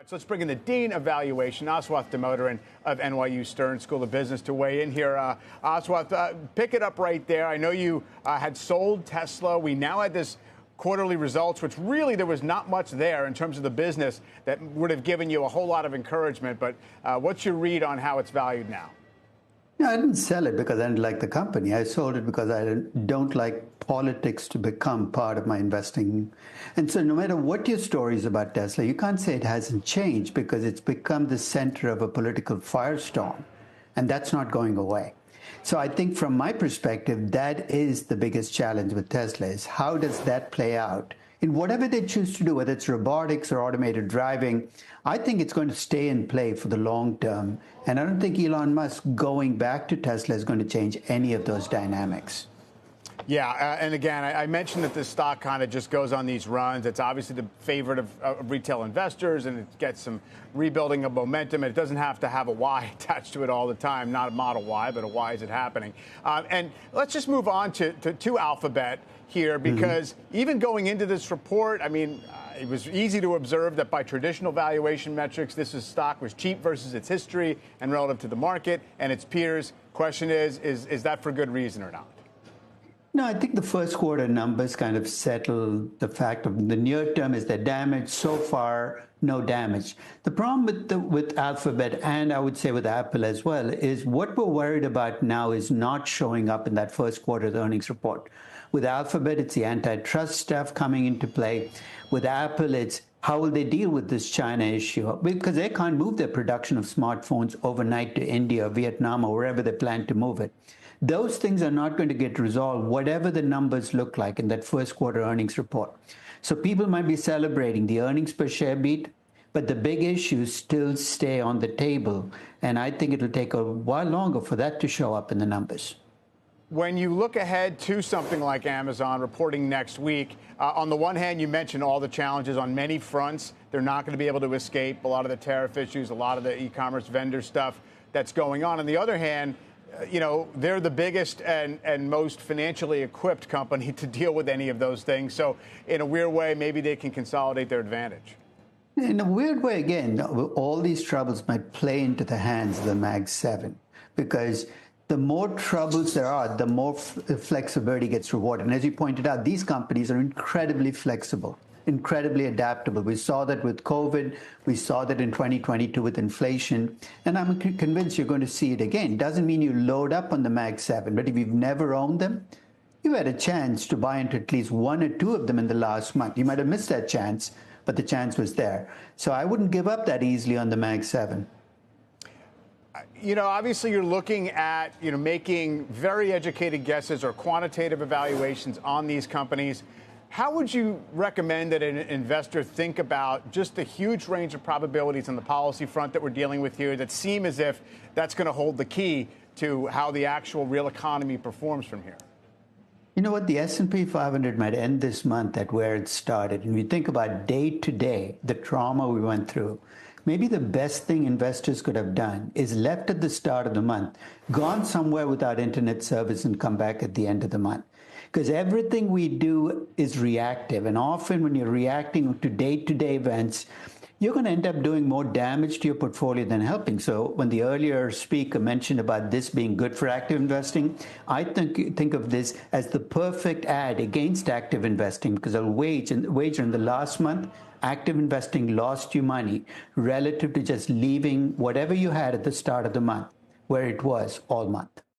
So let's bring in the Dean of Valuation, Aswath Damodaran of NYU Stern School of Business, to weigh in here. Aswath, pick it up right there. I know you had sold Tesla. We now had this quarterly results, which really there was not much there in terms of the business that would have given you a whole lot of encouragement. But what's your read on how it's valued now? No, I didn't sell it because I didn't like the company. I sold it because I don't like politics to become part of my investing. And so no matter what your story is about Tesla, you can't say it hasn't changed because it's become the center of a political firestorm. And that's not going away. So I think from my perspective, that is the biggest challenge with Tesla is how does that play out? In whatever they choose to do, whether it's robotics or automated driving, I think it's going to stay in play for the long term. And I don't think Elon Musk going back to Tesla is going to change any of those dynamics. Yeah, and again, I mentioned that this stock kind of just goes on these runs. It's obviously the favorite of retail investors, and it gets some rebuilding of momentum. And it doesn't have to have a Y attached to it all the time, not a Model Y, but a why is it happening? And let's just move on to Alphabet here, because even going into this report, I mean, it was easy to observe that by traditional valuation metrics, this stock was cheap versus its history and relative to the market and its peers. Question is that for good reason or not? No, I think the first quarter numbers kind of settle the fact of the near term is there damage. So far, no damage. The problem with Alphabet, and I would say with Apple as well, is what we're worried about now is not showing up in that first quarter's earnings report. With Alphabet, it's the antitrust stuff coming into play. With Apple, it's how will they deal with this China issue? Because they can't move their production of smartphones overnight to India, Vietnam, or wherever they plan to move it. Those things are not going to get resolved, whatever the numbers look like in that first quarter earnings report. So people might be celebrating the earnings per share beat, but the big issues still stay on the table. And I think it'll take a while longer for that to show up in the numbers. When you look ahead to something like Amazon reporting next week, on the one hand, you mentioned all the challenges on many fronts. They're not going to be able to escape a lot of the tariff issues, a lot of the e-commerce vendor stuff that's going on. On the other hand, you know, they're the biggest and most financially equipped company to deal with any of those things. So in a weird way, maybe they can consolidate their advantage. In a weird way, again, all these troubles might play into the hands of the Mag 7 because the more troubles there are, the more flexibility gets rewarded. And as you pointed out, these companies are incredibly flexible, incredibly adaptable. We saw that with COVID. We saw that in 2022 with inflation. And I'm convinced you're going to see it again. Doesn't mean you load up on the Mag 7, but if you've never owned them, you had a chance to buy into at least one or two of them in the last month. You might have missed that chance, but the chance was there. So I wouldn't give up that easily on the Mag 7. You know, obviously you're looking at, making very educated guesses or quantitative evaluations on these companies. How would you recommend that an investor think about just the huge range of probabilities on the policy front that we're dealing with here that seem as if that's going to hold the key to how the actual real economy performs from here? You know what? The S&P 500 might end this month at where it started. And we think about day to day, the trauma we went through. Maybe the best thing investors could have done is left at the start of the month, gone somewhere without internet service and come back at the end of the month. Because everything we do is reactive. And often when you're reacting to day-to-day events, you're going to end up doing more damage to your portfolio than helping. So when the earlier speaker mentioned about this being good for active investing, I think of this as the perfect ad against active investing because I'll wager in the last month, active investing lost you money relative to just leaving whatever you had at the start of the month where it was all month.